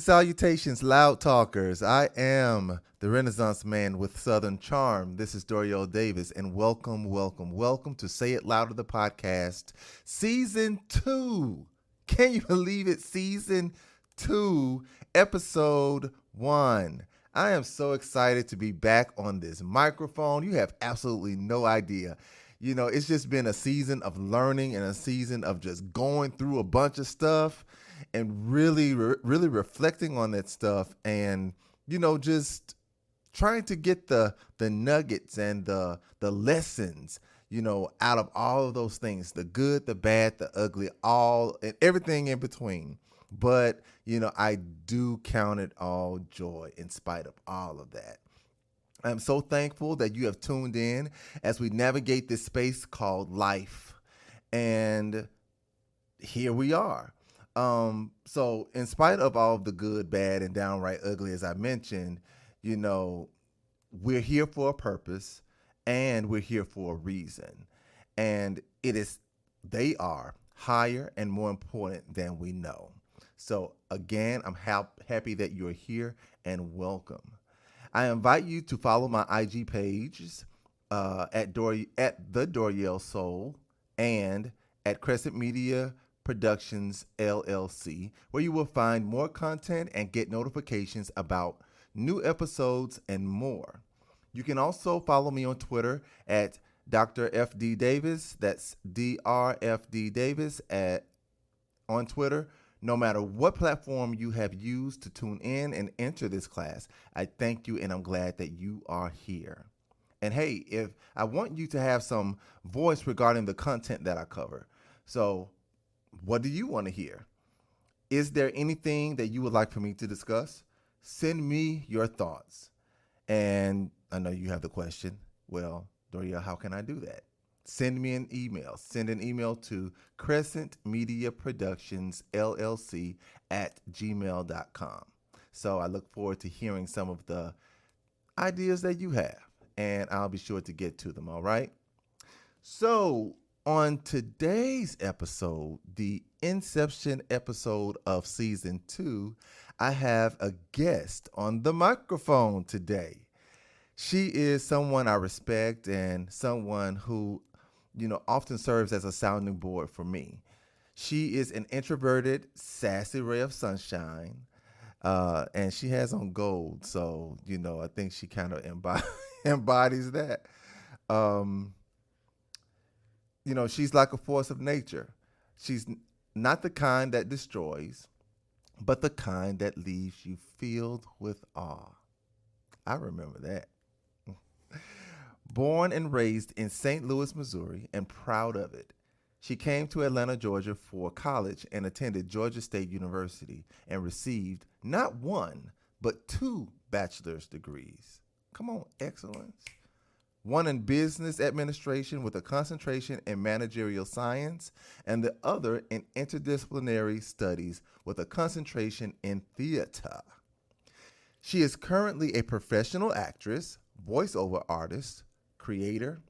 salutations, loud talkers. I am the Renaissance man with Southern charm. This is Doriel Davis, and welcome to Say It Louder, the podcast, Season 2. Can you believe it? Season 2, Episode 1. I am so excited to be back on this microphone. You have absolutely no idea. You know, it's just been a season of learning and a season of just going through a bunch of stuff and really reflecting on that stuff and, you know, just trying to get the nuggets and the lessons, you know, out of all of those things, the good, the bad, the ugly, all and everything in between. But, you know, I do count it all joy in spite of all of that. I'm so thankful that you have tuned in as we navigate this space called life. And here we are. So in spite of all of the good, bad, and downright ugly, as I mentioned, you know, we're here for a purpose and we're here for a reason. And they are higher and more important than we know. So again, I'm happy that you're here and welcome. I invite you to follow my IG pages at the Doriel Soul and at Crescent Media Productions LLC, where you will find more content and get notifications about new episodes and more. You can also follow me on Twitter at Dr. FD Davis. That's DRFD Davis on Twitter. No matter what platform you have used to tune in and enter this class, I thank you and I'm glad that you are here. And hey, if I want you to have some voice regarding the content that I cover. So what do you want to hear? Is there anything that you would like for me to discuss? Send me your thoughts. And I know you have the question, well, Doria, how can I do that? Send me an email. Send an email to Crescent Media Productions LLC at gmail.com. So I look forward to hearing some of the ideas that you have, and I'll be sure to get to them, all right? So on today's episode, the Inception episode of Season 2, I have a guest on the microphone today. She is someone I respect and someone who, you know, often serves as a sounding board for me. She is an introverted, sassy ray of sunshine, and she has on gold. So, you know, I think she kind of embodies that. You know, she's like a force of nature. She's not the kind that destroys, but the kind that leaves you filled with awe. I remember that. Born and raised in St. Louis, Missouri, and proud of it, she came to Atlanta, Georgia for college and attended Georgia State University and received not one, but 2 bachelor's degrees. Come on, excellence. One in business administration with a concentration in managerial science, and the other in interdisciplinary studies with a concentration in theater. She is currently a professional actress, voiceover artist, creator,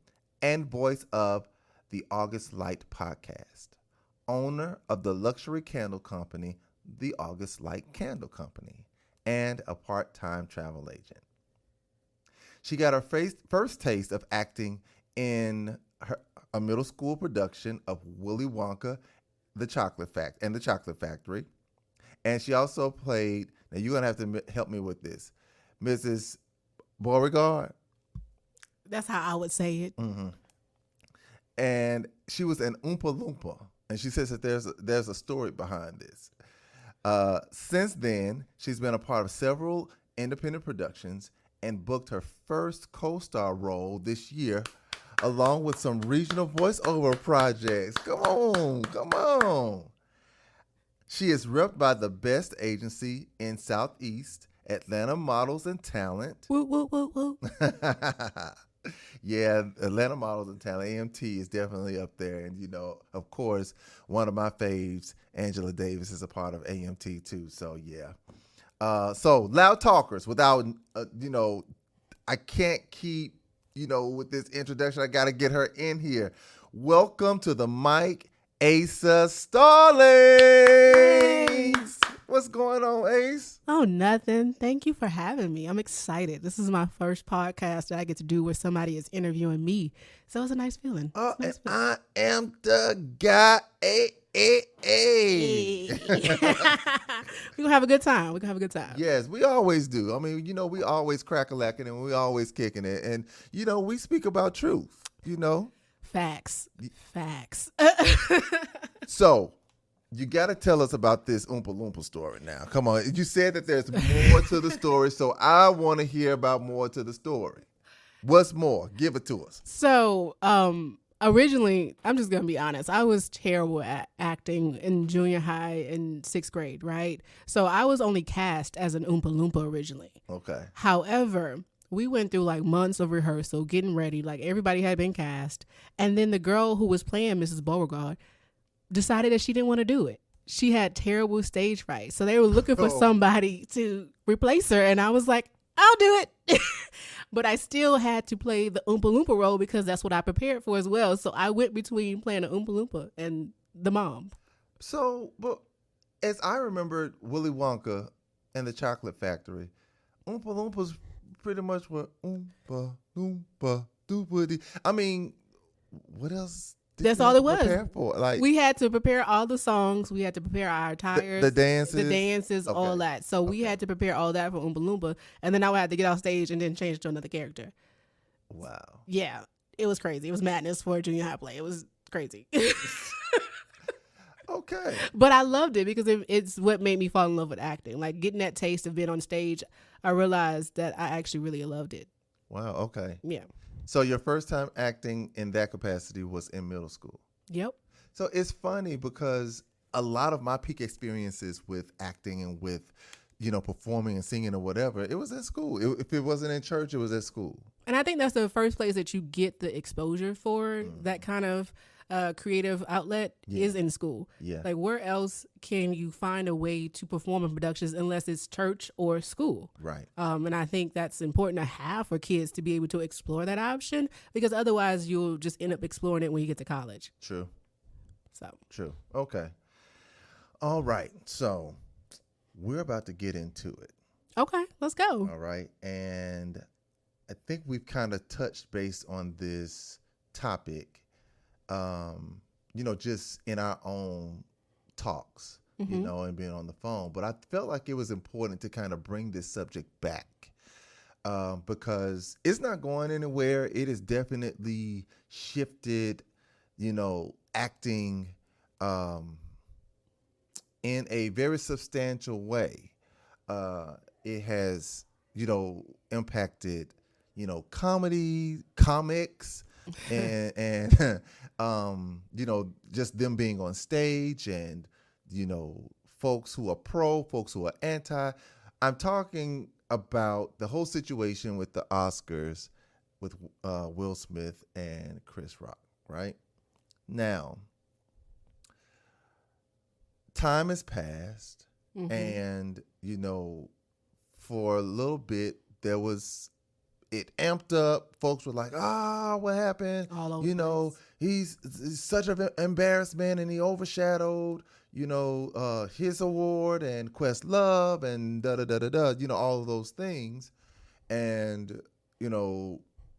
and voice of the August Light podcast, owner of the luxury candle company, the August Light Candle Company, and a part-time travel agent. She got her first taste of acting in a middle school production of Willy Wonka, the Chocolate Factory. And she also played, now you're going to have to help me with this, Mrs. Beauregard. That's how I would say it. Mm-hmm. And she was an Oompa Loompa. And she says that there's a story behind this. Since then, she's been a part of several independent productions and booked her first co-star role this year, along with some regional voiceover projects. Come on. She is repped by the best agency in Southeast, Atlanta Models and Talent. Woo, woo, woo, woo. Yeah, Atlanta Models and Talent, AMT, is definitely up there. And, you know, of course, one of my faves, Angela Davis, is a part of AMT too. So, yeah. So loud talkers, without, you know, I can't keep, you know, with this introduction. I got to get her in here. Welcome to the mic, Asa Stallings. What's going on, Ace? Oh, nothing. Thank you for having me. I'm excited. This is my first podcast that I get to do where somebody is interviewing me. So it's a nice feeling. Oh, It's a nice and I am the guy. Hey. We're gonna have a good time. We're gonna have a good time. Yes, we always do. I mean, we always crack-a-lacking and we always kicking it. And, we speak about truth. Facts. Facts. So, you got to tell us about this Oompa Loompa story now. Come on. You said that there's more to the story, so I want to hear about more to the story. What's more? Give it to us. So, originally, I'm just going to be honest. I was terrible at acting in junior high and 6th grade, right? So I was only cast as an Oompa Loompa originally. Okay. However, we went through like months of rehearsal, getting ready. Like everybody had been cast. And then the girl who was playing Mrs. Beauregard decided that she didn't want to do it. She had terrible stage fright. So they were looking for somebody to replace her. And I was like, I'll do it. But I still had to play the Oompa Loompa role because that's what I prepared for as well. So I went between playing the Oompa Loompa and the mom. So, but as I remembered Willy Wonka and the Chocolate Factory, Oompa Loompas pretty much were Oompa Loompa Doopity. I mean, what else? That's all it was. Prepare for? Like, we had to prepare all the songs. We had to prepare our attires. The dances? Okay. All that. So we had to prepare all that for Oompa Loompa. And then I would have to get off stage and then change to another character. Wow. Yeah. It was crazy. It was madness for a junior high play. It was crazy. Okay. But I loved it because it's what made me fall in love with acting. Like getting that taste of being on stage, I realized that I actually really loved it. Wow. Okay. Yeah. So your first time acting in that capacity was in middle school. Yep. So it's funny because a lot of my peak experiences with acting and with, performing and singing or whatever, it was at school. If it wasn't in church, it was at school. And I think that's the first place that you get the exposure for that kind of creative outlet is in school. Yeah. Like where else can you find a way to perform in productions unless it's church or school? Right. And I think that's important to have for kids to be able to explore that option because otherwise you'll just end up exploring it when you get to college. True. So. True. Okay. All right. So we're about to get into it. Okay, let's go. All right. And I think we've kind of touched base on this topic just in our own talks, and being on the phone. But I felt like it was important to kind of bring this subject back because it's not going anywhere. It has definitely shifted, acting in a very substantial way. It has, impacted, comedy, comics, and just them being on stage and, folks who are pro, folks who are anti. I'm talking about the whole situation with the Oscars with Will Smith and Chris Rock, right? Now, time has passed and, for a little bit, it amped up. Folks were like, what happened? All over He's such an embarrassment and he overshadowed, his award and Questlove and da-da-da-da-da, all of those things. And,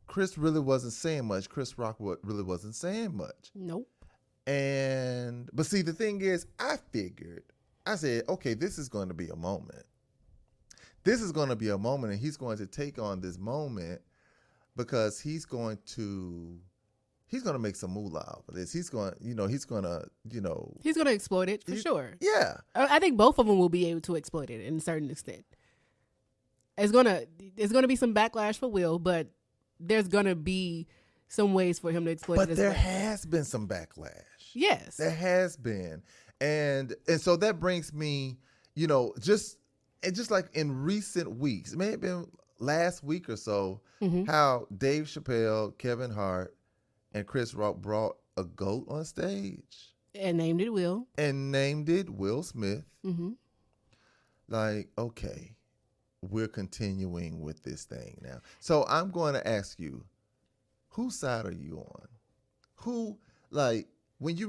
Chris really wasn't saying much. Chris Rock really wasn't saying much. Nope. But see, the thing is, I said, okay, this is going to be a moment. This is going to be a moment, and he's going to take on this moment because he's going to make some moolah out of this. He's going to exploit it for sure. Yeah. I think both of them will be able to exploit it in a certain extent. It's gonna be some backlash for Will, but there's gonna be some ways for him to exploit it. But there has been some backlash. Yes, there has been, and so that brings me, just like in recent weeks, it may have been last week or so, how Dave Chappelle, Kevin Hart, and Chris Rock brought a goat on stage and named it Will Smith. Like, okay, we're continuing with this thing now. So I'm going to ask you, whose side are you on? Who, like, when you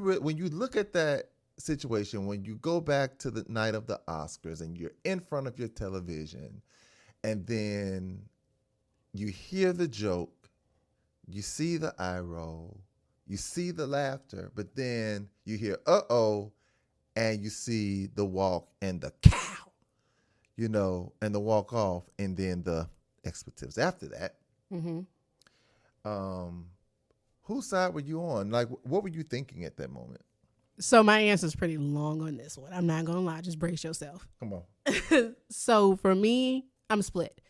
look at that situation when you go back to the night of the Oscars and you're in front of your television and then you hear the joke, you see the eye roll, you see the laughter, but then you hear uh-oh, and you see the walk and the cow, and the walk off, and then the expletives after that. Mm-hmm. Whose side were you on? Like, what were you thinking at that moment? So my answer is pretty long on this one. I'm not going to lie. Just brace yourself. Come on. So for me, I'm split.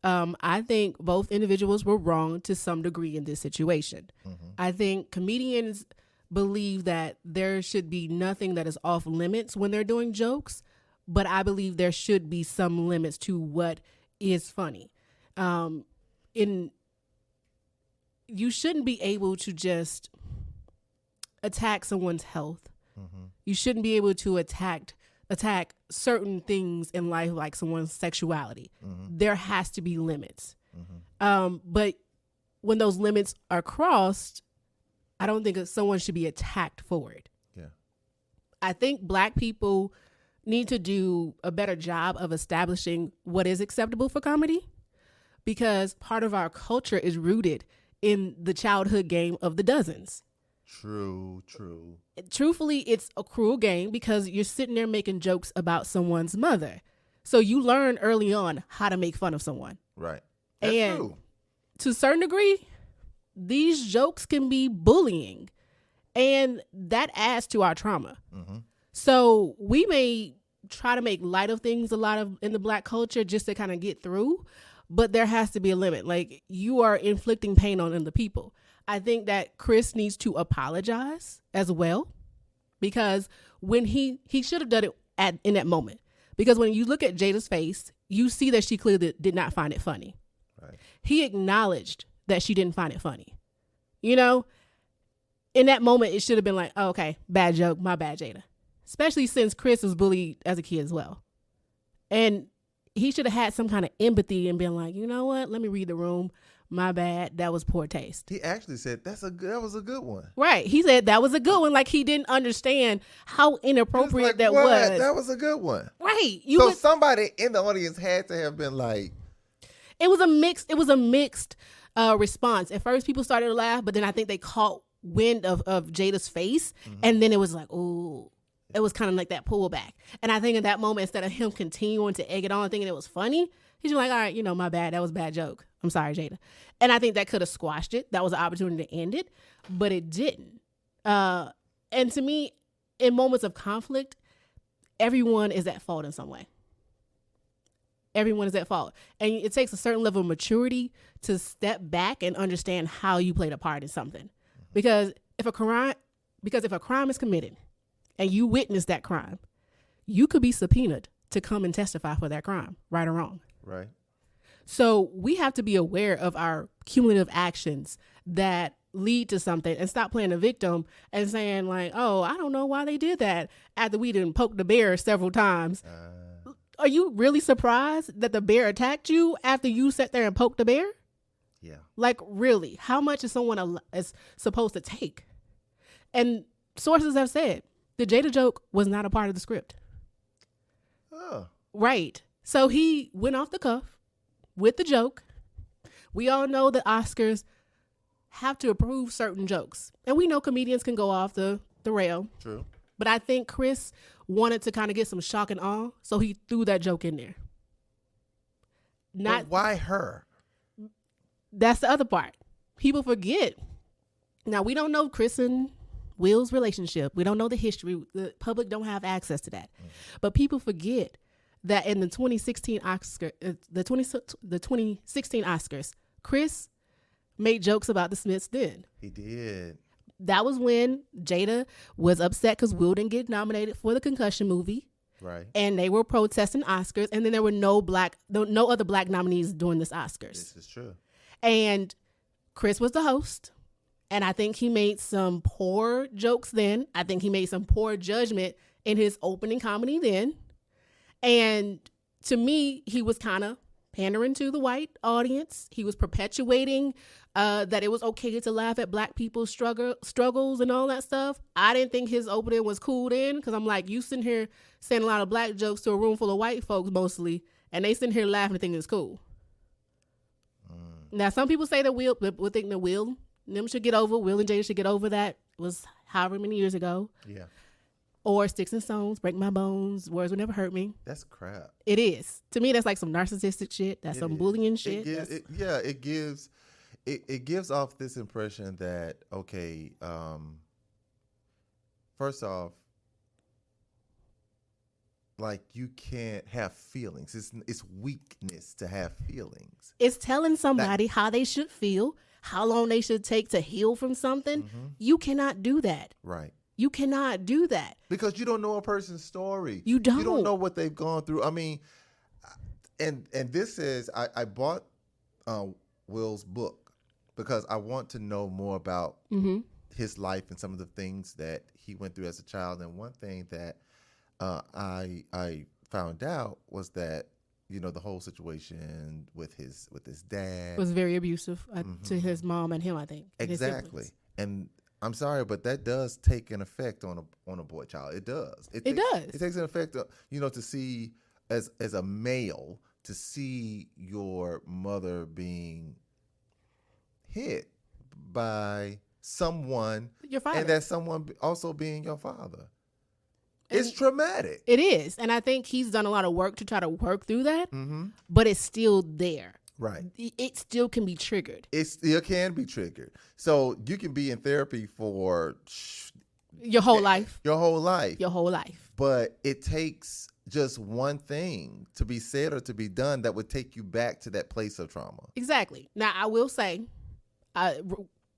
I think both individuals were wrong to some degree in this situation. Mm-hmm. I think comedians believe that there should be nothing that is off limits when they're doing jokes, but I believe there should be some limits to what is funny. You shouldn't be able to just attack someone's health. Mm-hmm. You shouldn't be able to attack certain things in life, like someone's sexuality. Mm-hmm. There has to be limits. Mm-hmm. But when those limits are crossed, I don't think someone should be attacked for it. Yeah. I think Black people need to do a better job of establishing what is acceptable for comedy, because part of our culture is rooted in the childhood game of the dozens. True. Truthfully, it's a cruel game because you're sitting there making jokes about someone's mother. So you learn early on how to make fun of someone. Right. That's true. To a certain degree, these jokes can be bullying, and that adds to our trauma. Mm-hmm. So we may try to make light of things in the Black culture just to kind of get through, but there has to be a limit. Like, you are inflicting pain on other people. I think that Chris needs to apologize as well, because when he should have done it in that moment. Because when you look at Jada's face, you see that she clearly did not find it funny. Right. He acknowledged that she didn't find it funny. In that moment, it should have been like, oh, okay, bad joke, my bad, Jada. Especially since Chris was bullied as a kid as well. And he should have had some kind of empathy and been like, you know what, let me read the room. My bad, that was poor taste. He actually said that was a good one. Right. He said that was a good one. Like, he didn't understand how inappropriate that was. That was a good one. Right. Somebody in the audience had to have been like. It was a mixed response. At first, people started to laugh, but then I think they caught wind of Jada's face, mm-hmm. and then it was like, ooh. It was kind of like that pullback. And I think in that moment, instead of him continuing to egg it on, thinking it was funny, he's just like, all right, my bad. That was a bad joke. I'm sorry, Jada. And I think that could have squashed it. That was an opportunity to end it, but it didn't. And to me, in moments of conflict, everyone is at fault in some way. Everyone is at fault. And it takes a certain level of maturity to step back and understand how you played a part in something. Because if a crime is committed, and you witnessed that crime, you could be subpoenaed to come and testify for that crime, right or wrong. Right. So we have to be aware of our cumulative actions that lead to something, and stop playing the victim and saying like, oh, I don't know why they did that after we didn't poke the bear several times. Are you really surprised that the bear attacked you after you sat there and poked the bear? Yeah. Like, really, how much is someone is supposed to take? And sources have said, the Jada joke was not a part of the script. Oh. Right. So he went off the cuff with the joke. We all know that Oscars have to approve certain jokes. And we know comedians can go off the rail. True. But I think Chris wanted to kind of get some shock and awe, so he threw that joke in there. But why her? That's the other part. People forget. Now, we don't know Chris and Will's relationship. We don't know the history. The public don't have access to that. But people forget that in the 2016 Oscars, Chris made jokes about the Smiths then. He did. That was when Jada was upset because Will didn't get nominated for the Concussion movie. Right. And they were protesting Oscars, and then there were no other Black nominees during this Oscars. This is true. And Chris was the host. And I think he made some poor jokes then. I think he made some poor judgment in his opening comedy then. And to me, he was kind of pandering to the white audience. He was perpetuating that it was okay to laugh at black people's struggles and all that stuff. I didn't think his opening was cool then, because I'm like, you sitting here saying a lot of black jokes to a room full of white folks mostly, and they sitting here laughing and thinking it's cool. Now, some people say that Will think that Will and them should get over, Will and Jada should get over that. It was however many years ago. Yeah. Or Sticks and Stones, Break My Bones, Words Will Never Hurt Me. That's crap. It is. To me, that's like some narcissistic shit. That's some bullying shit. It gives off this impression that, okay, first off, like, you can't have feelings. It's weakness to have feelings. It's telling somebody how they should feel, how long they should take to heal from something. Mm-hmm. You cannot do that. Right. You cannot do that. Because you don't know a person's story. You don't. You don't know what they've gone through. I mean, and this is, I bought Will's book because I want to know more about his life and some of the things that he went through as a child. And one thing that I found out was that, you know, the whole situation with his dad was very abusive to his mom and him, I think. Exactly. And I'm sorry, but that does take an effect on a boy child. It does. It does. It takes an effect, you know, to see as a male, to see your mother being hit by someone, your father, and that someone also being your father. It's traumatic. It is. And I think he's done a lot of work to try to work through that, but it's still there. Right. It still can be triggered. It still can be triggered. So you can be in therapy for your whole life. Your whole life. Your whole life. But it takes just one thing to be said or to be done that would take you back to that place of trauma. Exactly. Now, I will say,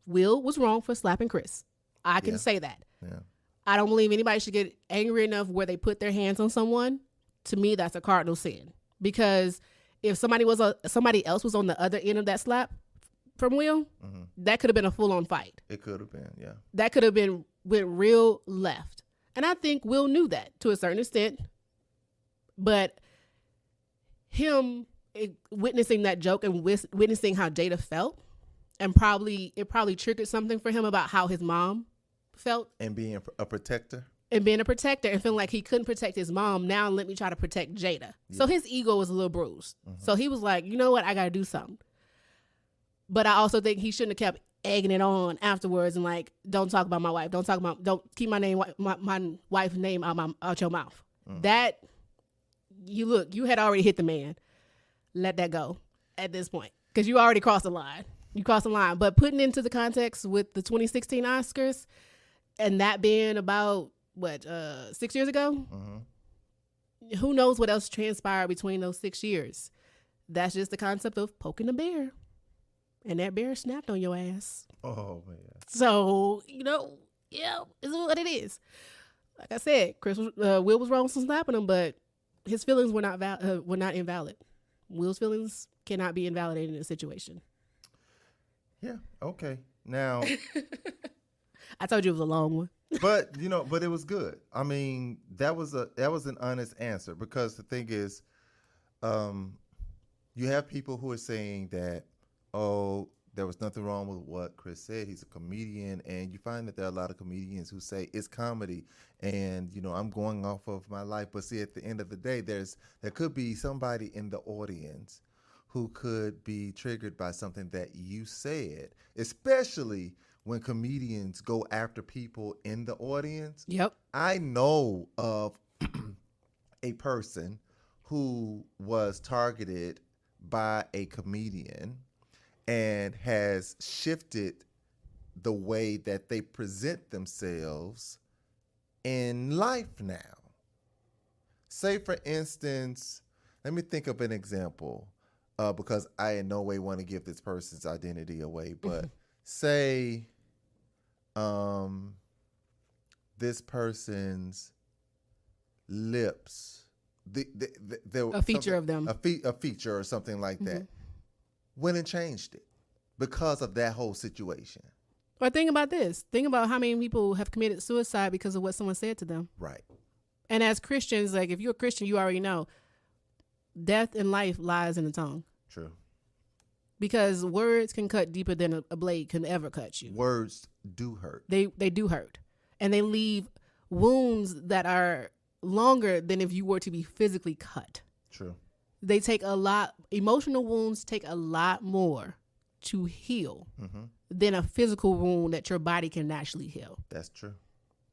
Will was wrong for slapping Chris. I can say that. Yeah. I don't believe anybody should get angry enough where they put their hands on someone. To me, that's a cardinal sin. Because if somebody else was on the other end of that slap from Will, that could have been a full-on fight. It could have been, yeah. That could have went real left. And I think Will knew that to a certain extent. But him witnessing that joke and witnessing how Jada felt, and it probably triggered something for him about how his mom felt. And being a protector. And feeling like he couldn't protect his mom. Now let me try to protect Jada. Yeah. So his ego was a little bruised. So he was like, you know what? I got to do something. But I also think he shouldn't have kept egging it on afterwards and like, don't talk about my wife. Don't keep my name, my wife's name out your mouth. That, you had already hit the man. Let that go at this point. Because you already crossed the line. You crossed the line. But putting into the context with the 2016 Oscars and that being about, 6 years ago? Who knows what else transpired between those 6 years? That's just the concept of poking a bear. And that bear snapped on your ass. Oh, man. So, yeah, it's what it is. Like I said, Will was wrong for slapping him, but his feelings were not invalid. Will's feelings cannot be invalidated in a situation. Yeah, okay. Now... I told you it was a long one. But it was good. I mean, that was an honest answer, because the thing is, you have people who are saying that, oh, there was nothing wrong with what Chris said. He's a comedian, and you find that there are a lot of comedians who say it's comedy, and I'm going off of my life. But see, at the end of the day, there could be somebody in the audience who could be triggered by something that you said, especially when comedians go after people in the audience. Yep. I know of a person who was targeted by a comedian and has shifted the way that they present themselves in life now. Say, for instance, let me think of an example, because I in no way want to give this person's identity away, but say this person's lips, a feature of them, a feature or something like that, went and changed it because of that whole situation. Or think about this. Think about how many people have committed suicide because of what someone said to them. Right. And as Christians, like if you're a Christian, you already know death and life lies in the tongue. True. Because words can cut deeper than a blade can ever cut you. Words do hurt. They do hurt. And they leave wounds that are longer than if you were to be physically cut. True. They take a lot, emotional wounds take a lot more to heal than a physical wound that your body can naturally heal. That's true.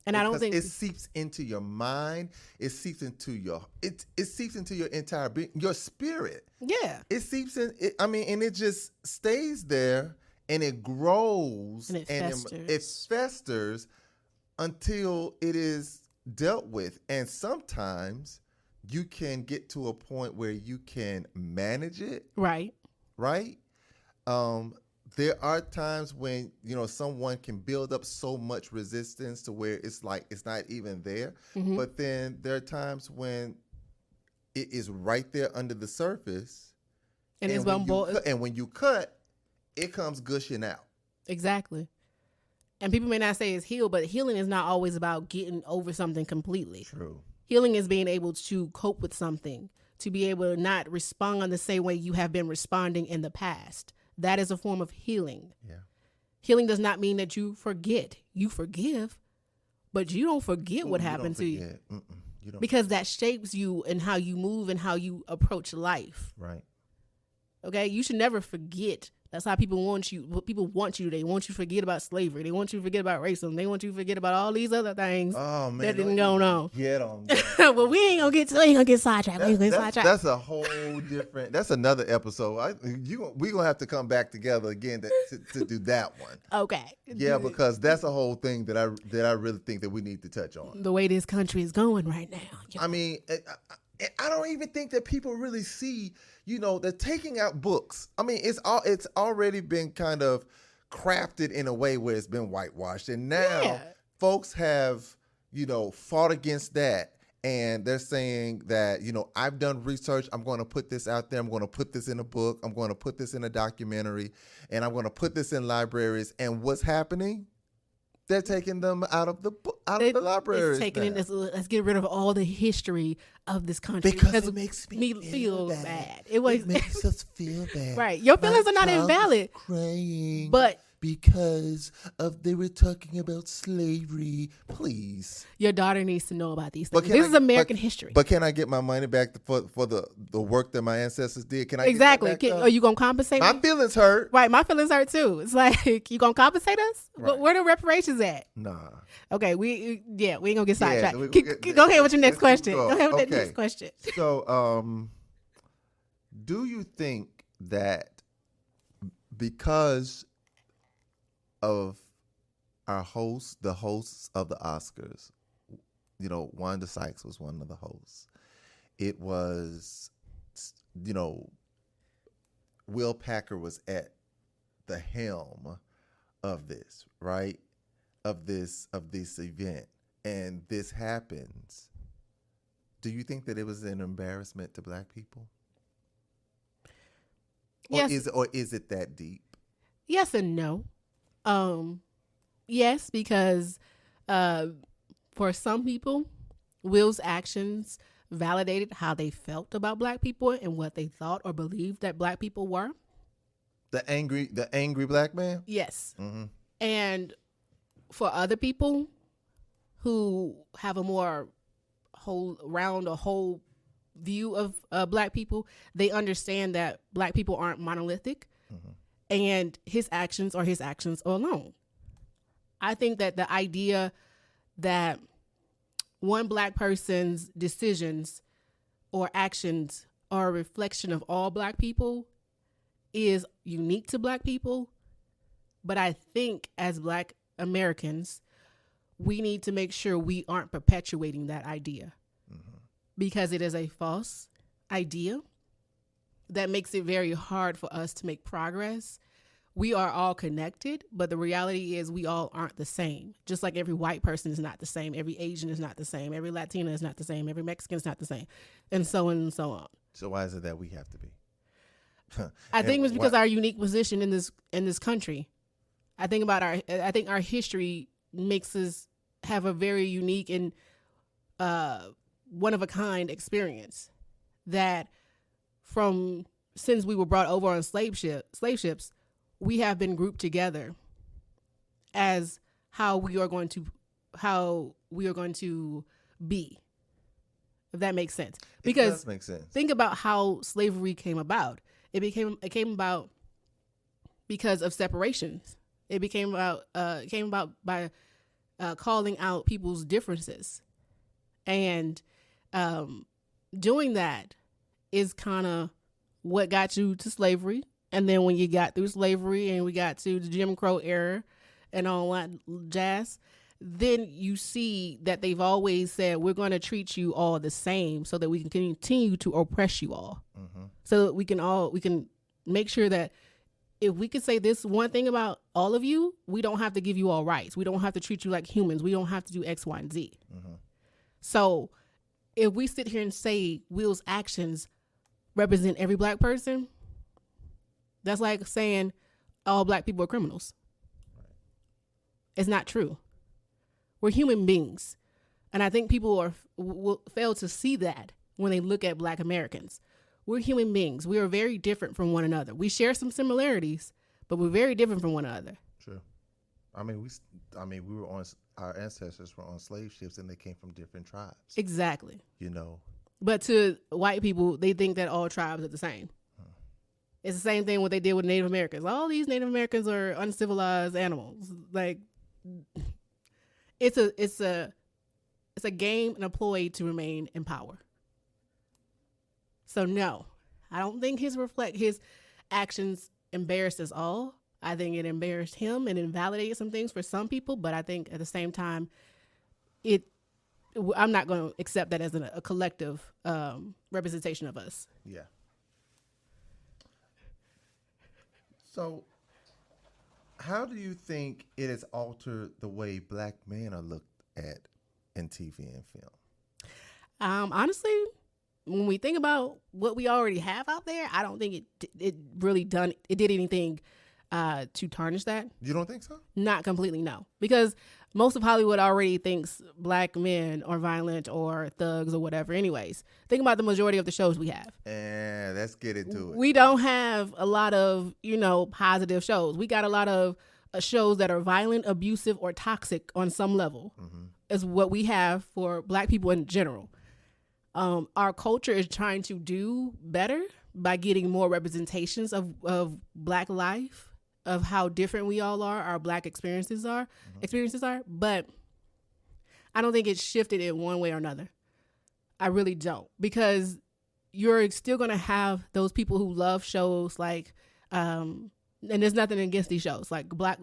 And I don't think it seeps into your mind. It seeps into your it seeps into your entire being, your spirit. Yeah. It seeps in. And it just stays there, and it grows, and it festers until it is dealt with. And sometimes you can get to a point where you can manage it. Right. Right. There are times when, someone can build up so much resistance to where it's like it's not even there. Mm-hmm. But then there are times when it is right there under the surface. And when you cut, it comes gushing out. Exactly. And people may not say it's healed, but healing is not always about getting over something completely. True. Healing is being able to cope with something, to be able to not respond the same way you have been responding in the past. That is a form of healing. Yeah. Healing does not mean that you forget. You forgive, but you don't forget what happened to you. You don't. Because that shapes you and how you move and how you approach life. Right. Okay? You should never forget. That's how people want you. What people want you. They want you to forget about slavery. They want you to forget about racism. They want you to forget about all these other things that didn't go on. Get on. Well, we ain't gonna get sidetracked. That's a whole different. That's another episode. We're gonna have to come back together again to do that one. Okay. Yeah, because that's a whole thing that I really think that we need to touch on. The way this country is going right now. I mean, I don't even think that people really see. They're taking out books. I mean, it's already been kind of crafted in a way where it's been whitewashed, and now folks have fought against that, and they're saying that I've done research. I'm going to put this out there. I'm going to put this in a book. I'm going to put this in a documentary, and I'm going to put this in libraries. And what's happening? They're taking them out of the libraries. Let's get rid of all the history of this country because it makes me feel bad. It makes us feel bad. Right, your feelings are not invalid. Crying, but because they were talking about slavery. Please, your daughter needs to know about these things. This is American history. But can I get my money back for the work that my ancestors did? Can I exactly? Are you gonna compensate? My feelings hurt. Right, my feelings hurt too. It's like, you gonna compensate us? Right. Where the reparations at? Nah. Okay, we ain't gonna get sidetracked. Go ahead with your next question. Go ahead with that next question. So, do you think that because of our hosts, the hosts of the Oscars, Wanda Sykes was one of the hosts. It was, Will Packer was at the helm of this, right? Of this event, and this happens. Do you think that it was an embarrassment to Black people? Yes. Or is it that deep? Yes and no. Yes, because for some people, Will's actions validated how they felt about Black people and what they thought or believed that Black people were. The angry Black man? Yes. Mm-hmm. And for other people who have a more whole view of Black people, they understand that Black people aren't monolithic. Mm-hmm. And his actions are his actions alone. I think that the idea that one Black person's decisions or actions are a reflection of all Black people is unique to Black people. But I think as Black Americans, we need to make sure we aren't perpetuating that idea, because it is a false idea that makes it very hard for us to make progress. We are all connected, but the reality is we all aren't the same. Just like every white person is not the same, every Asian is not the same, every Latina is not the same, every Mexican is not the same, and so on and so on. So why is it that we have to be? I think it's because our unique position in this country. I think our history makes us have a very unique and one of a kind experience that from since we were brought over on slave ships, we have been grouped together as how we are going to be. If that makes sense. Because it does make sense. Think about how slavery came about. It came about because of separations. It came about by calling out people's differences, and doing that is kind of what got you to slavery. And then when you got through slavery and we got to the Jim Crow era and all that jazz, then you see that they've always said we're going to treat you all the same so that we can continue to oppress you all. Mm-hmm. So that we can make sure that if we could say this one thing about all of you, we don't have to give you all rights. We don't have to treat you like humans. We don't have to do X, Y, and Z. Mm-hmm. So if we sit here and say Will's actions represent every black person, that's like saying all black people are criminals. Right. It's not true. We're human beings. And I think people will fail to see that when they look at black Americans. We're human beings. We are very different from one another. We share some similarities, but we're very different from one another. True. We were on, our ancestors were on slave ships and they came from different tribes. Exactly. You know. But to white people, they think that all tribes are the same. It's the same thing what they did with Native Americans. All these Native Americans are uncivilized animals. Like, it's a game and a ploy to remain in power. So no, I don't think his actions embarrassed us all. I think it embarrassed him and invalidated some things for some people. But I think at the same time, I'm not going to accept that as a collective representation of us. Yeah. So, how do you think it has altered the way black men are looked at in TV and film? Honestly, when we think about what we already have out there, I don't think it did anything to tarnish that. You don't think so? Not completely, no. Because most of Hollywood already thinks black men are violent or thugs or whatever anyways. Think about the majority of the shows we have. And let's get into it. We don't have a lot of, positive shows. We got a lot of shows that are violent, abusive, or toxic on some level. Mm-hmm. Is what we have for black people in general. Our culture is trying to do better by getting more representations of black life, of how different we all are, our black experiences are, but I don't think it's shifted in one way or another. I really don't, because you're still going to have those people who love shows like, and there's nothing against these shows, like Black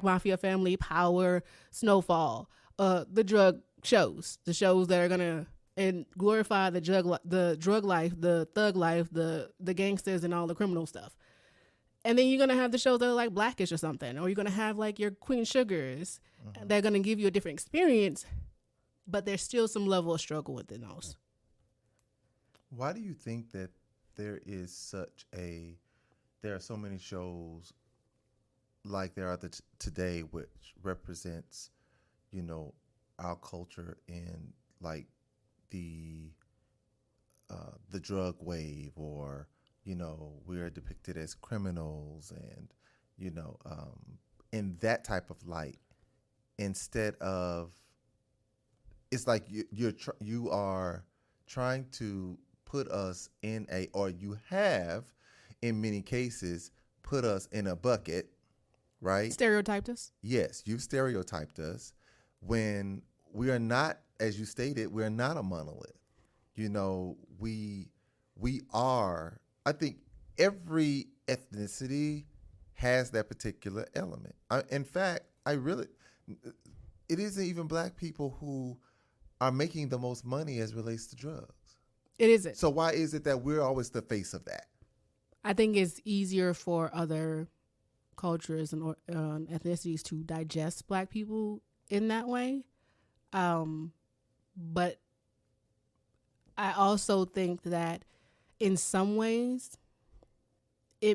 Mafia Family, Power, Snowfall, the drug shows, the shows that are going to glorify the drug life, the thug life, the gangsters and all the criminal stuff. And then you're going to have the shows that are like Blackish or something. Or you're going to have like your Queen Sugars. Mm-hmm. They're going to give you a different experience. But there's still some level of struggle within those. Why do you think that there are so many shows like there are today which represents, our culture in like the drug wave, or we're depicted as criminals and, in that type of light, instead of, it's like you are trying to put us in or you have, in many cases, put us in a bucket, right? Stereotyped us? Yes, you've stereotyped us when we are not, as you stated, we're not a monolith. We are, I think every ethnicity has that particular element. In fact, it isn't even black people who are making the most money as relates to drugs. It isn't. So why is it that we're always the face of that? I think it's easier for other cultures and ethnicities to digest black people in that way. But I also think that in some ways, I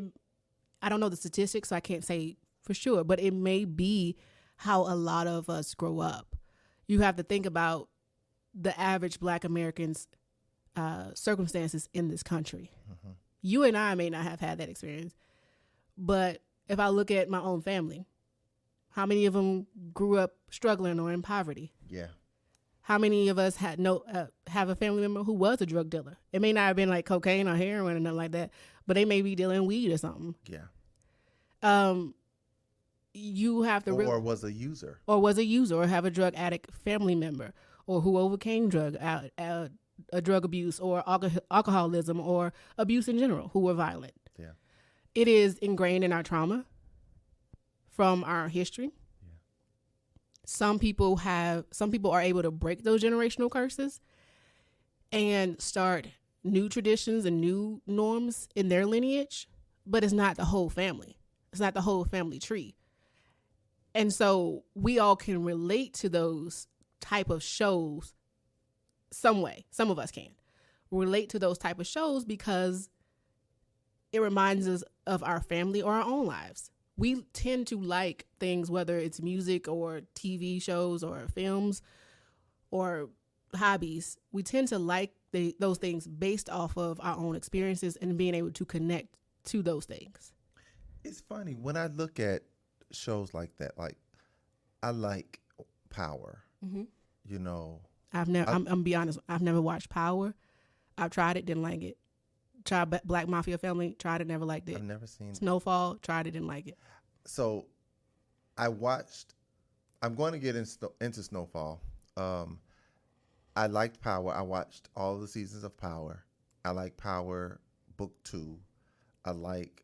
don't know the statistics, so I can't say for sure, but it may be how a lot of us grow up. You have to think about the average black American's circumstances in this country. Mm-hmm. You and I may not have had that experience, but if I look at my own family, how many of them grew up struggling or in poverty? Yeah. How many of us have a family member who was a drug dealer? It may not have been like cocaine or heroin or nothing like that, but they may be dealing weed or something. Yeah. You have to or was a user. Or have a drug addict family member, or who overcame drug abuse or alcoholism or abuse in general, who were violent. Yeah. It is ingrained in our trauma from our history. Yeah. Some people are able to break those generational curses and start new traditions and new norms in their lineage, but it's not the whole family. It's not the whole family tree. And so we all can relate to those type of shows some way. Some of us can relate to those type of shows because it reminds us of our family or our own lives. We tend to like things, whether it's music or TV shows or films or hobbies. We tend to like those things based off of our own experiences and being able to connect to those things. It's funny when I look at shows like that. Like, I like Power. Mm-hmm. You know, I'm gonna be honest. I've never watched Power. I've tried it, didn't like it. Tried Black Mafia Family, tried it, never liked it. I've never seen Snowfall, tried it, didn't like it. So, I'm going to get into Snowfall. I liked Power. I watched all the seasons of Power. I like Power Book 2. I like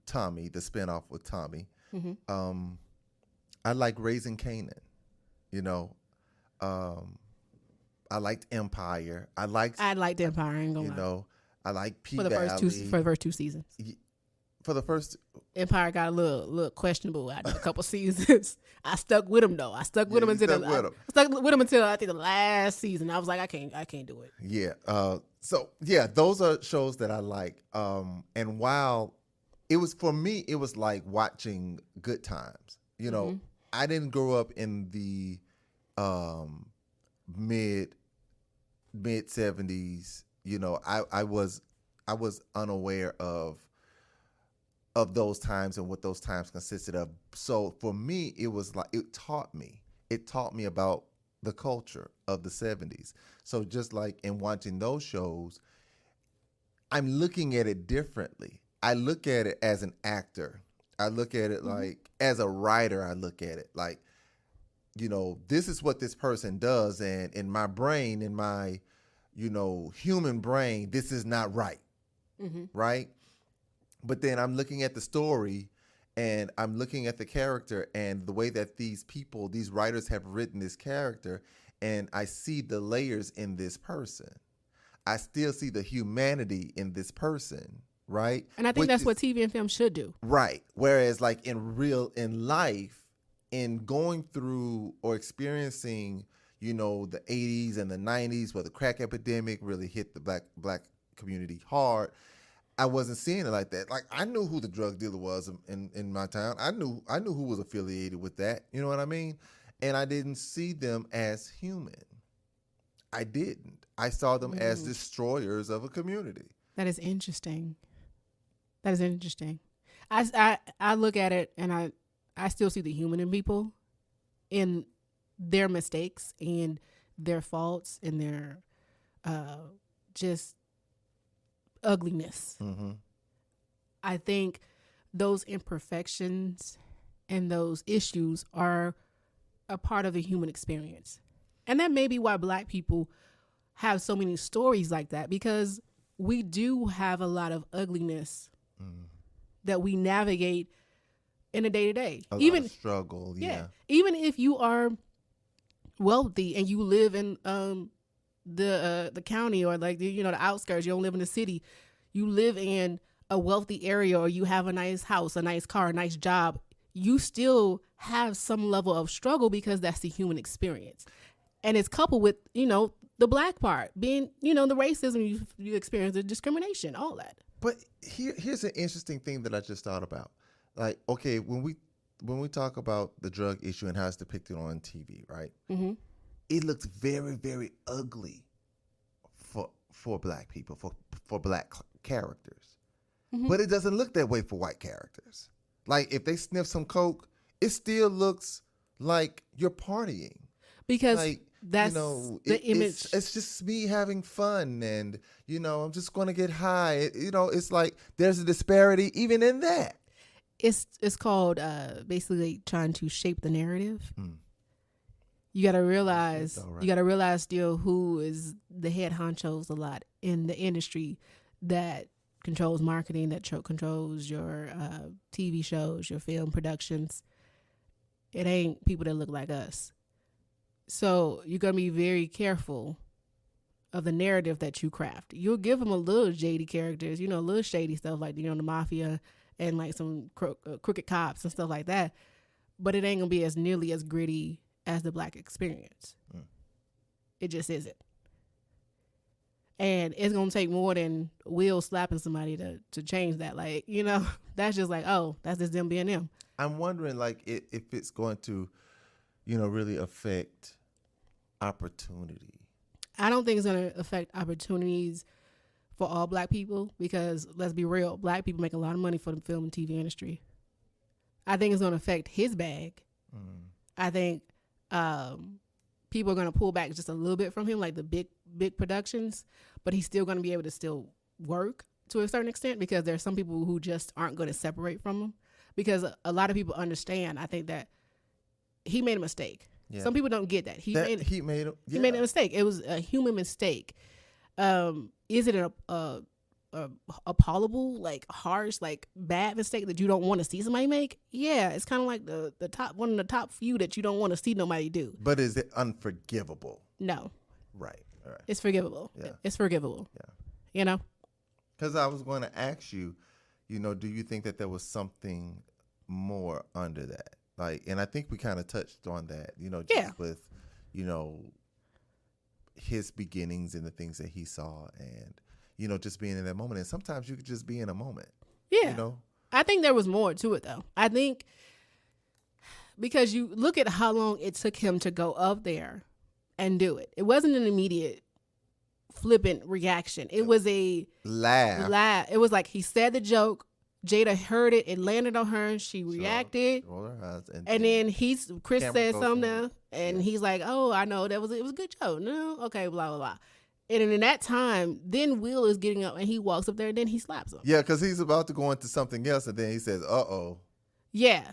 Tommy, the spinoff with Tommy. Mm-hmm. I like Raising Kanan. You know, I liked Empire. I liked Empire. I ain't gonna lie. You know, I like P for the first two seasons. For the first, Empire got a little questionable after a couple seasons. I stuck with him though. I stuck with him until I think the last season. I was like, I can't do it. Yeah. So yeah, those are shows that I like. And while it was for me, it was like watching Good Times. You know, mm-hmm. I didn't grow up in the mid 70s. You know, I was unaware of those times and what those times consisted of. So for me, it was like it taught me about the culture of the 70s. So just like in watching those shows, I'm looking at it differently. I look at it as an actor. I look at it like as a writer. I look at it like, you know, this is what this person does, and in my brain, in my, you know, human brain, this is not right. Mm-hmm. Right? But then I'm looking at the story and I'm looking at the character and the way that these writers have written this character, and I see the layers in this person. I still see the humanity in this person, right? And I think that's what TV and film should do. Right. Whereas like in life, in going through or experiencing, you know, the 80s and the 90s where the crack epidemic really hit the black community hard, I wasn't seeing it like that. Like, I knew who the drug dealer was in my town. I knew who was affiliated with that. You know what I mean? And I didn't see them as human. I didn't. I saw them as destroyers of a community. That is interesting. I look at it and I still see the human in people, in their mistakes and their faults and their just ugliness. Mm-hmm. I think those imperfections and those issues are a part of the human experience. And that may be why Black people have so many stories like that, because we do have a lot of ugliness that we navigate in a day-to-day. Even struggle, yeah. Even if you are wealthy and you live in the county or like the outskirts, you don't live in the city, you live in a wealthy area, or you have a nice house, a nice car, a nice job, you still have some level of struggle because that's the human experience. And it's coupled with, the Black part being, the racism you experience, the discrimination, all that. But here's an interesting thing that I just thought about. Like, okay, when we talk about the drug issue and how it's depicted on TV, right? Mm-hmm. It looks very, very ugly for black people, for black characters. Mm-hmm. But it doesn't look that way for white characters. Like if they sniff some coke, it still looks like you're partying. Because like, that's the image. It's just me having fun, and I'm just going to get high. It's like there's a disparity even in that. It's called basically trying to shape the narrative. You got to realize still who is the head honchos a lot in the industry that controls marketing, that controls your TV shows, your film productions. It ain't people that look like us. So you're going to be very careful of the narrative that you craft. You'll give them a little shady characters, a little shady stuff like, the mafia and like some crooked cops and stuff like that. But it ain't going to be as nearly as gritty as the black experience. It just isn't. And it's going to take more than Will slapping somebody to change that. Like, that's just like, oh, that's just them being them. I'm wondering, like, if it's going to, really affect opportunity. I don't think it's going to affect opportunities for all black people because, let's be real, black people make a lot of money for the film and TV industry. I think it's going to affect his bag. I think people are going to pull back just a little bit from him, like the big productions, but he's still going to be able to still work to a certain extent because there are some people who just aren't going to separate from him because a lot of people understand, I think, that he made a mistake. Yeah. Some people don't get that. He made a mistake. It was a human mistake. Is it a appallable, like harsh, like bad mistake that you don't want to see somebody make? Yeah, it's kind of like the top one of the top few that you don't want to see nobody do. But is it unforgivable? No. Right. All right. It's forgivable. Yeah. It's forgivable. Yeah. Because I was going to ask you, do you think that there was something more under that? Like, and I think we kind of touched on that, just with, his beginnings and the things that he saw and, just being in that moment. And sometimes you could just be in a moment. Yeah. I think there was more to it, though. I think because you look at how long it took him to go up there and do it. It wasn't an immediate flippant reaction. It was a laugh. It was like he said the joke. Jada heard it. It landed on her. She reacted. And then Chris said something now, and he's like, "Oh, I know it was a good joke." No, okay, blah blah blah. And then in that time, then Will is getting up and he walks up there and then he slaps him. Yeah, because he's about to go into something else, and then he says, "Uh-oh." Yeah.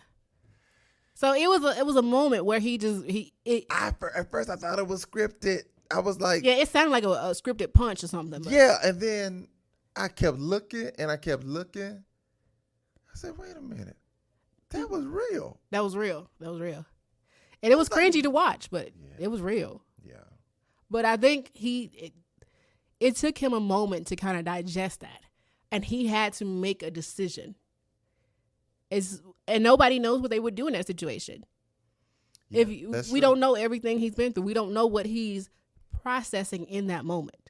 So it was a moment where at first I thought it was scripted. I was like, yeah, it sounded like a scripted punch or something. But. Yeah, and then I kept looking and I kept looking. I said, wait a minute. That was real. That was real. And it was cringy to watch, but it was real. Yeah. But I think it took him a moment to kind of digest that. And he had to make a decision. And nobody knows what they would do in that situation. Yeah, we don't know everything he's been through. We don't know what he's processing in that moment.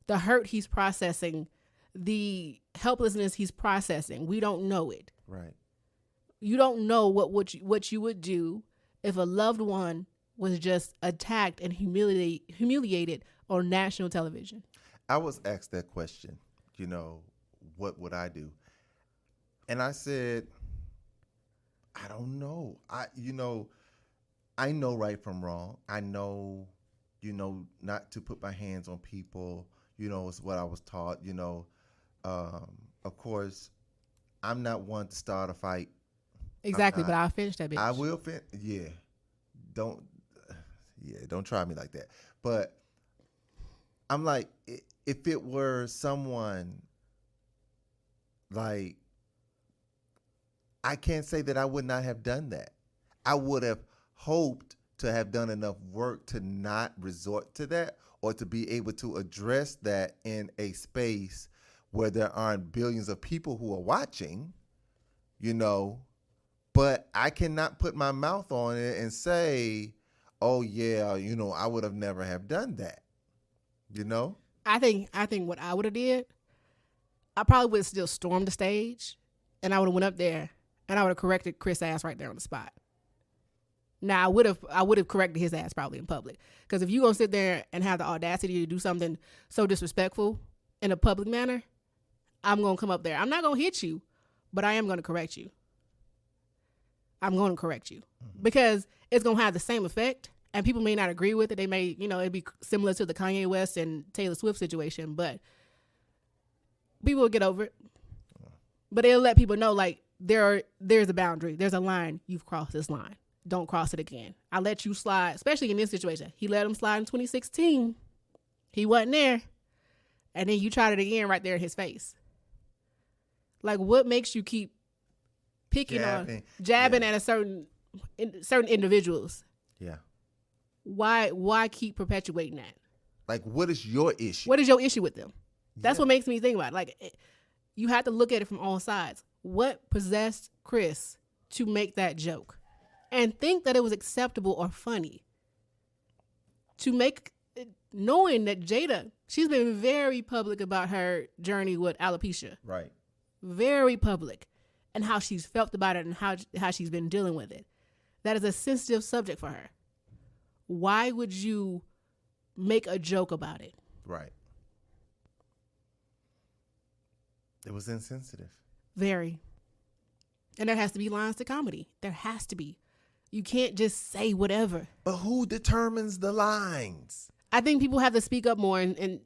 The hurt he's processing, the helplessness he's processing. We don't know it. Right. You don't know what you would do if a loved one was just attacked and humiliated on national television. I was asked that question, what would I do? And I said, I don't know. I know right from wrong. I know, not to put my hands on people, is what I was taught, Of course, I'm not one to start a fight. Exactly, but I'll finish that bitch. I will finish. Yeah. Don't try me like that. But I'm like, if it were someone like, I can't say that I would not have done that. I would have hoped to have done enough work to not resort to that or to be able to address that in a space where there aren't billions of people who are watching, but I cannot put my mouth on it and say, oh yeah, I would have never have done that. I think what I would have did, I probably would have still stormed the stage and I would have went up there and I would have corrected Chris' ass right there on the spot. Now I would have corrected his ass probably in public, because if you gonna sit there and have the audacity to do something so disrespectful in a public manner, I'm gonna come up there. I'm not gonna hit you, but I am gonna correct you. I'm gonna correct you because it's gonna have the same effect, and people may not agree with it. They may, it'd be similar to the Kanye West and Taylor Swift situation, but people will get over it. But it'll let people know, like, there's a boundary. There's a line. You've crossed this line. Don't cross it again. I let you slide, especially in this situation. He let him slide in 2016. He wasn't there. And then you tried it again right there in his face. Like, what makes you keep picking jabbing at certain individuals? Yeah. Why keep perpetuating that? Like, what is your issue? What is your issue with them? That's what makes me think about it. Like, you have to look at it from all sides. What possessed Chris to make that joke and think that it was acceptable or funny? To make, knowing that Jada, she's been very public about her journey with alopecia. Right. Very public, and how she's felt about it and how she's been dealing with it. That is a sensitive subject for her. Why would you make a joke about it? Right. It was insensitive. Very. And there has to be lines to comedy. There has to be. You can't just say whatever. But who determines the lines? I think people have to speak up more and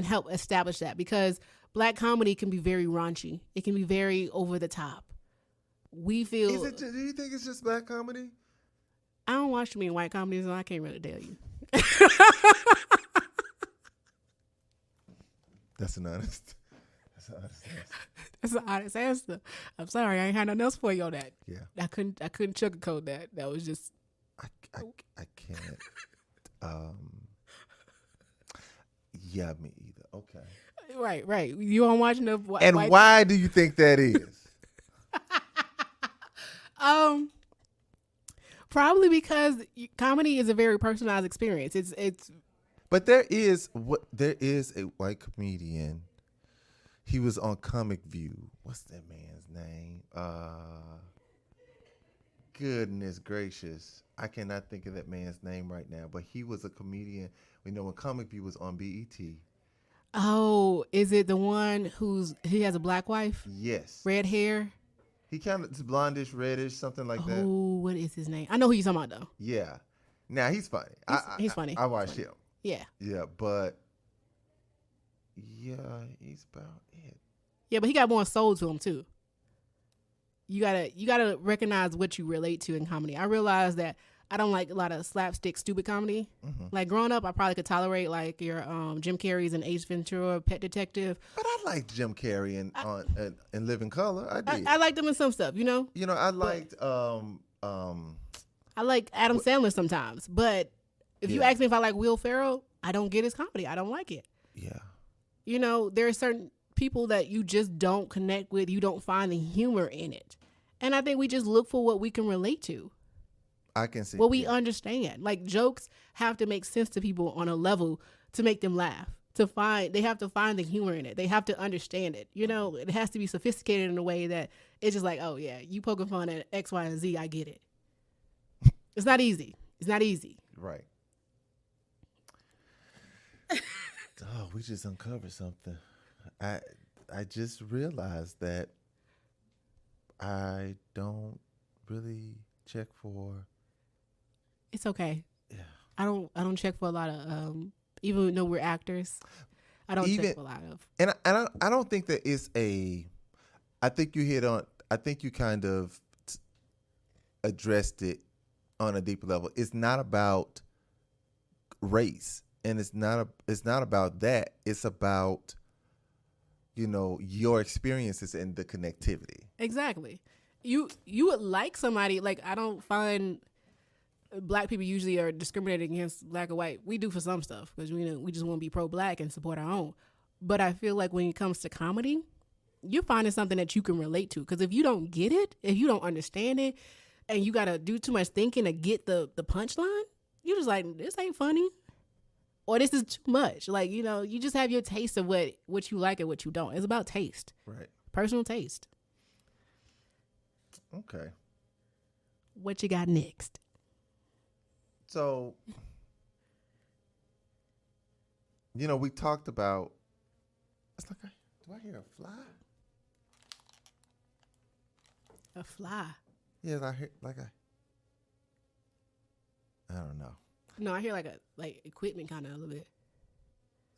help establish that, because Black comedy can be very raunchy. It can be very over the top. We feel. Do you think it's just Black comedy? I don't watch too many white comedies, so I can't really tell you. That's an honest. That's an honest answer. I'm sorry, I ain't had nothing else for you on that. Yeah. I couldn't sugarcoat that. That was just. I can't. Yeah, me either. Okay. Right. You don't watch enough. And why do you think that is? Probably because comedy is a very personalized experience. It's. But there is a white comedian. He was on Comic View. What's that man's name? Goodness gracious. I cannot think of that man's name right now. But he was a comedian. We know when Comic View was on BET. Oh, is it the one he has a black wife? Yes. Red hair? He kind of blondish, reddish, something like that. Oh, what is his name? I know who you're talking about, though. Yeah. Now, he's funny. He's funny. I watched him. Yeah. Yeah, but yeah, he's about it. Yeah, but he got more soul to him too. You gotta recognize what you relate to in comedy. I realize that I don't like a lot of slapstick, stupid comedy. Mm-hmm. Like growing up, I probably could tolerate like your Jim Carrey's and Ace Ventura, Pet Detective. But I liked Jim Carrey in Living Color. I did. I liked him in some stuff, I liked I like Adam Sandler sometimes, but if you ask me if I like Will Ferrell, I don't get his comedy. I don't like it. Yeah. There are certain people that you just don't connect with. You don't find the humor in it. And I think we just look for what we can relate to. I can see. What we understand. Like, jokes have to make sense to people on a level to make them laugh. They have to find the humor in it. They have to understand it. It has to be sophisticated in a way that it's just like, oh yeah, you poking fun at X, Y, and Z. I get it. It's not easy. Right. Oh, we just uncovered something. I just realized that I don't really check for. It's okay. Yeah. I don't check for a lot of even though we're actors. I don't check for a lot of. And I don't think that it's a. I think you hit on. I think you kind of addressed it on a deeper level. It's not about race, and it's not about that. It's about your experiences and the connectivity. Exactly. You would like somebody, like, I don't find black people usually are discriminating against black or white. We do for some stuff because we just want to be pro-black and support our own. But I feel like when it comes to comedy, you're finding something that you can relate to. Because if you don't get it, if you don't understand it, and you got to do too much thinking to get the punchline, you're just like, this ain't funny. Or this is too much. Like, you just have your taste of what you like and what you don't. It's about taste. Right. Personal taste. Okay. What you got next? So, we talked about. It's like, do I hear a fly? A fly? Yeah, I hear I don't know. No, I hear like equipment kind of a little bit.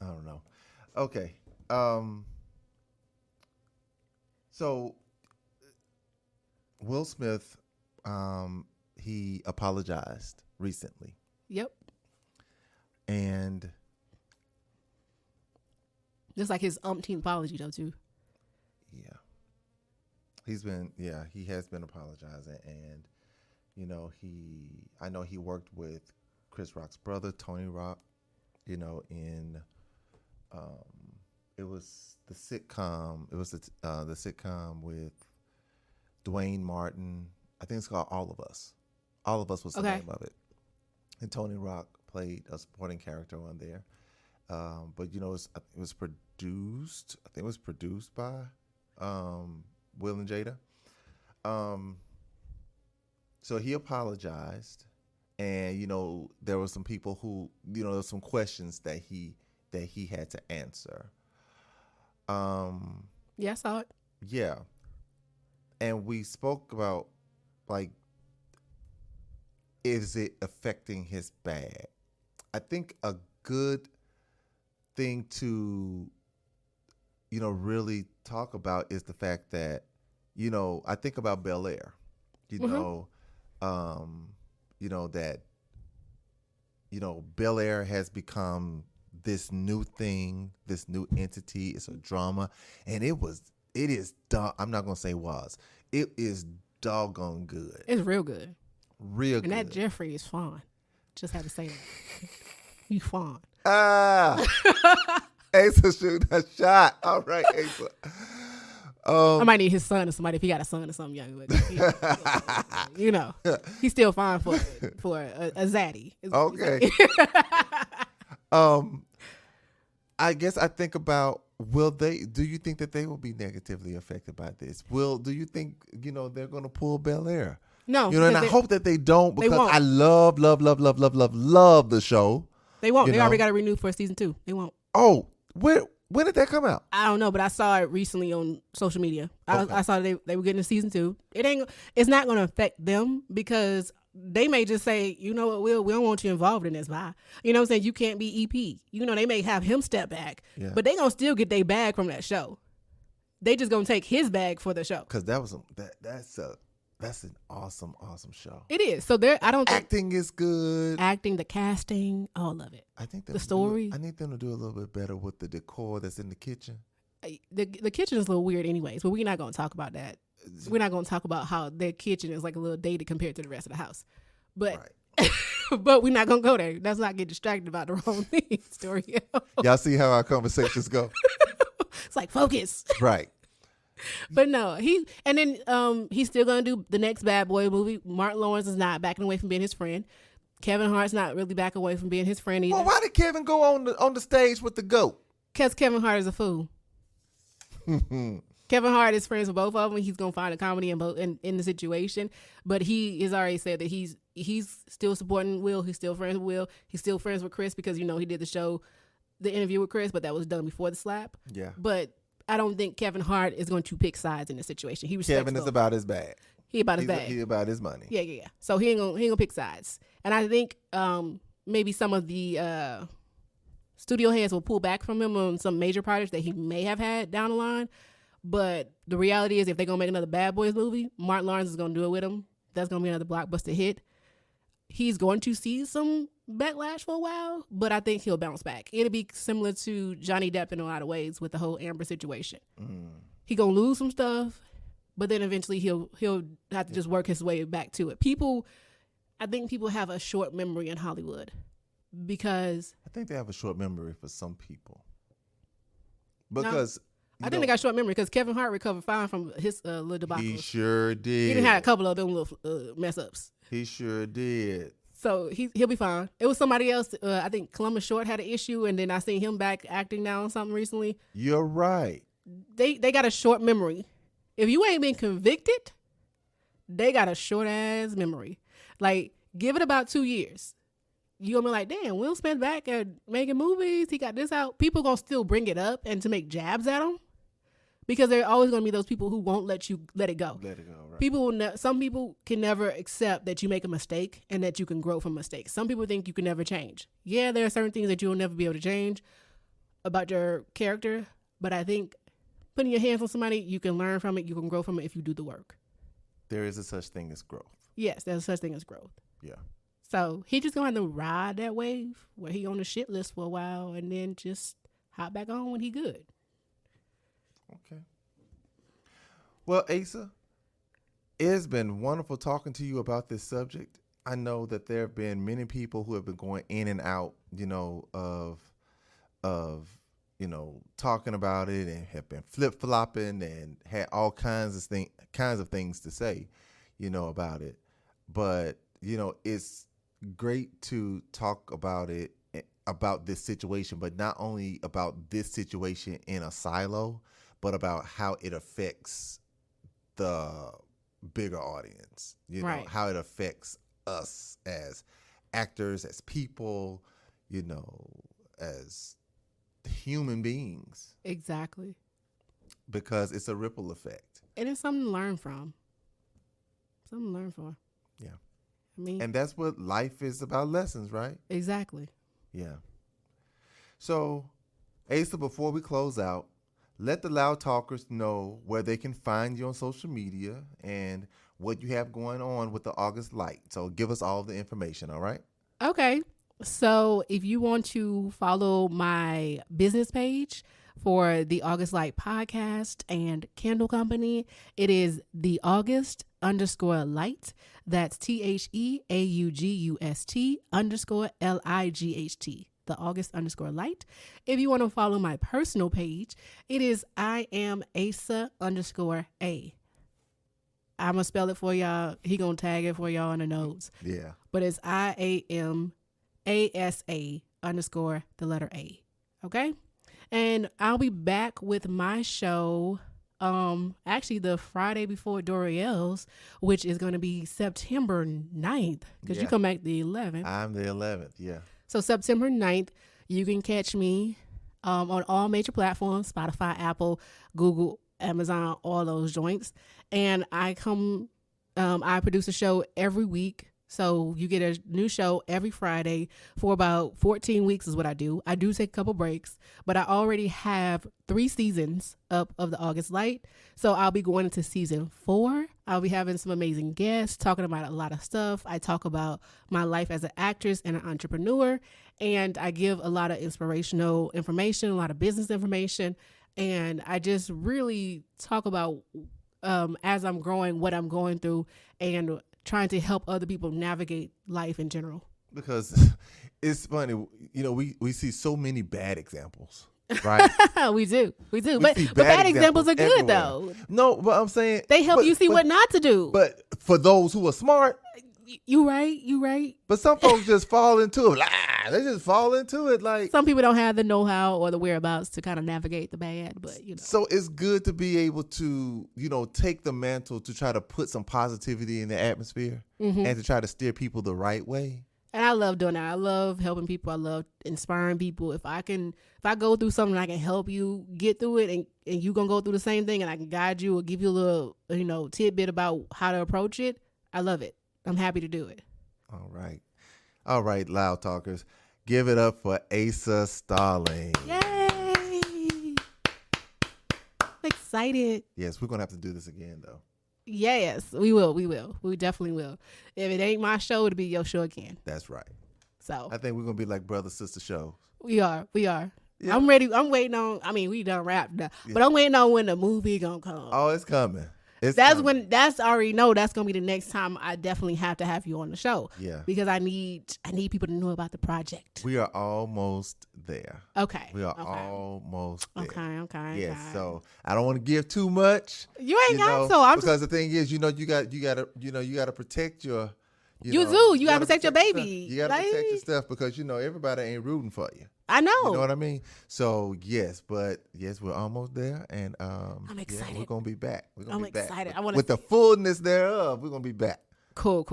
I don't know. Okay. So Will Smith, he apologized recently. Yep. And just like his umpteenth apology though too. Yeah. He has been apologizing, and I know he worked with Chris Rock's brother, Tony Rock, in it was the sitcom. It was the sitcom with Dwayne Martin. I think it's called All of Us. All of Us was the name of it. And Tony Rock played a supporting character on there. But it was produced. I think it was produced by Will and Jada. So he apologized, and there were some people who there were some questions that he had to answer. Yeah, I saw it. Yeah, and we spoke about is it affecting his bag? I think a good thing to really talk about is the fact that I think about Bel Air. That Bel Air has become this new thing, this new entity. It's a drama, and it is I'm not gonna say it is doggone good. It's real good. Real good. And that Jeffrey is fine. Just had to say that. He's fine. Asa shooting a shot. All right, Asa. I might need his son or somebody if he got a son or something young. But he's still fine for a zaddy. Okay. I guess I think about, do you think that they will be negatively affected by this? Do you think, they're going to pull Bel Air? No. And I hope that they don't, because I love the show. They won't. They already got to renew for season 2. They won't. Oh, when did that come out? I don't know, but I saw it recently on social media. I saw they were getting to season 2. It's not going to affect them because they may just say, you know what, we don't want you involved in this. Bye. You know what I'm saying? You can't be EP. They may have him step back, but they going to still get their bag from that show. They just going to take his bag for the show. Because that's an awesome show. It is. So I don't think acting is good. Acting, the casting, all of it. I think the story. I need them to do a little bit better with the decor that's in the kitchen. The kitchen is a little weird anyways, but we're not going to talk about that. We're not going to talk about how their kitchen is like a little dated compared to the rest of the house. But right. But we're not going to go there. Let's not get distracted about the wrong thing. Story. Y'all see how our conversations go? It's like, focus. Right. But no, he's still gonna do the next Bad Boy movie. Martin Lawrence is not backing away from being his friend. Kevin Hart's not really backing away from being his friend either. Well, why did Kevin go on the stage with the GOAT? Because Kevin Hart is a fool. Kevin Hart is friends with both of them. He's gonna find a comedy in the situation. But he has already said that he's still supporting Will. He's still friends with Will. He's still friends with Chris because he did the interview with Chris, but that was done before the slap. Yeah. But I don't think Kevin Hart is going to pick sides in the situation. Kevin is about his bag. He about his bag. He about his money. Yeah. So he ain't gonna pick sides. And I think maybe some of the studio heads will pull back from him on some major projects that he may have had down the line. But the reality is, if they're gonna make another Bad Boys movie, Martin Lawrence is gonna do it with him. That's gonna be another blockbuster hit. He's going to see some backlash for a while, but I think he'll bounce back. It'll be similar to Johnny Depp in a lot of ways with the whole Amber situation. He gonna lose some stuff, but then eventually he'll have to just work his way back to it. I think people have a short memory in Hollywood because I think they have a short memory for some people. Because I think they got short memory because Kevin Hart recovered fine from his little debacle. He sure did. He done had a couple of them little mess ups. He sure did. So he'll be fine. It was somebody else. I think Columbus Short had an issue, and then I seen him back acting now on something recently. You're right. They got a short memory. If you ain't been convicted, they got a short ass memory. Like, give it about 2 years. you gonna be like, damn, Will Smith back at making movies. He got this out. People gonna still bring it up and to make jabs at him because there are always gonna be those people who won't let you let it go. Let it go. Right. People will some people can never accept that you make a mistake and that you can grow from mistakes. Some people think you can never change. Yeah, there are certain things that you'll never be able to change about your character, but I think putting your hands on somebody, you can learn from it, you can grow from it if you do the work. There is a such thing as growth. Yes, there's such thing as growth. Yeah. So he just gonna have to ride that wave where he on the shit list for a while and then just hop back on when he good. Okay. Well, Asa, it has been wonderful talking to you about this subject. I know that there have been many people who have been going in and out, of talking about it and have been flip-flopping and had all kinds of things to say, about it. But, it's great to talk about it, about this situation, but not only about this situation in a silo, but about how it affects the bigger audience, right. How it affects us as actors, as people, as human beings. Exactly. Because it's a ripple effect. And it's something to learn from. Something to learn for. Yeah. I mean, and that's what life is about, lessons, right? Exactly. Yeah. So, Asa, before we close out, let the Loud Talkers know where they can find you on social media and what you have going on with the August Light. So give us all the information, all right? Okay. So if you want to follow my business page for the August Light podcast and candle company, it is the August_Light. That's THEAUGUST_LIGHT. The August_Light. If you want to follow my personal page, it is I am Asa_A. I'm gonna spell it for y'all. He gonna tag it for y'all in the notes. Yeah. But it's IAMASA_A. Okay? And I'll be back with my show actually the Friday before Doriel's, which is gonna be September 9th. Because you come back the 11th. I'm the 11th, yeah. So September 9th, you can catch me on all major platforms, Spotify, Apple, Google, Amazon, all those joints. And I produce a show every week. So you get a new show every Friday for about 14 weeks is what I do. I do take a couple breaks, but I already have 3 seasons up of the August Light. So I'll be going into season 4. I'll be having some amazing guests, talking about a lot of stuff. I talk about my life as an actress and an entrepreneur, and I give a lot of inspirational information, a lot of business information, and I just really talk about as I'm growing, what I'm going through, and trying to help other people navigate life in general. Because it's funny, we see so many bad examples, right? we do. But bad examples are good, everywhere. though. No, but I'm saying they help you see what not to do. But for those who are smart, you right. But some folks just fall into it. They just fall into it. Like some people don't have the know-how or the whereabouts to kind of navigate the bad, but So it's good to be able to, take the mantle to try to put some positivity in the atmosphere and to try to steer people the right way. And I love doing that. I love helping people. I love inspiring people. If I go through something, I can help you get through it, and you gonna go through the same thing, and I can guide you or give you a little, tidbit about how to approach it. I love it. I'm happy to do it. All right, Loud Talkers. Give it up for Asa Starling. Yay! I'm excited. Yes, we're going to have to do this again, though. Yes, we will. We definitely will. If it ain't my show, it'll be your show again. That's right. So I think we're going to be like brother-sister shows. We are. Yeah. I'm ready. I'm waiting on, we done wrapped up, but I'm waiting on when the movie going to come. Oh, it's coming. That's already know that's gonna be the next time I definitely have to have you on the show. Yeah. Because I need people to know about the project. We are almost there. Okay. We are almost there. Okay. Yes. So I don't want to give too much. You ain't got so. Because the thing is, you gotta protect your. You gotta protect your baby. You gotta protect your stuff because everybody ain't rooting for you. I know. You know what I mean? So yes, we're almost there, and I'm excited. we're gonna be back. I'm excited. With the fullness thereof, we're gonna be back. Cool.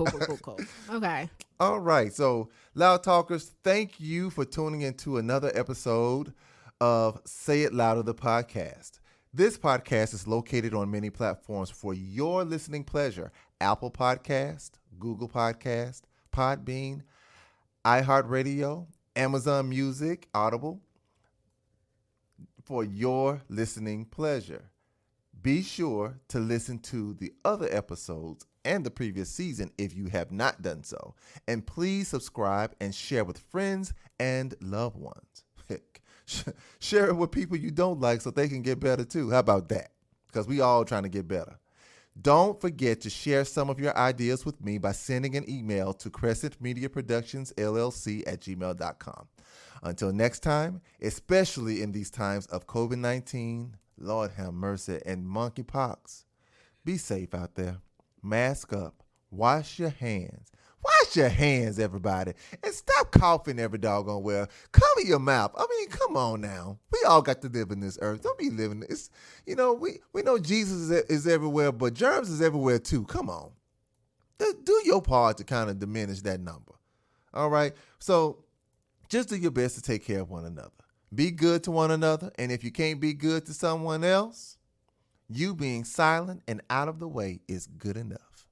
Okay. All right. So, Loud Talkers, thank you for tuning into another episode of Say It Louder, the podcast. This podcast is located on many platforms for your listening pleasure: Apple Podcast, Google Podcast, Podbean, iHeartRadio, Amazon Music, Audible, for your listening pleasure. Be sure to listen to the other episodes and the previous season if you have not done so. And please subscribe and share with friends and loved ones. Share it with people you don't like so they can get better too. How about that? Because we all trying to get better. Don't forget to share some of your ideas with me by sending an email to crescentmediaproductionsllc@gmail.com. Until next time, especially in these times of COVID-19, Lord have mercy, and monkeypox, be safe out there. Mask up. Wash your hands. Wash your hands, everybody. And stop coughing every doggone well. Cover your mouth. I mean, come on now. We all got to live in this earth. Don't be living this. We know Jesus is everywhere, but germs is everywhere too. Come on. Do your part to kind of diminish that number. All right? So just do your best to take care of one another. Be good to one another, and if you can't be good to someone else, you being silent and out of the way is good enough.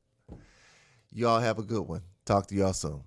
Y'all have a good one. Talk to y'all soon.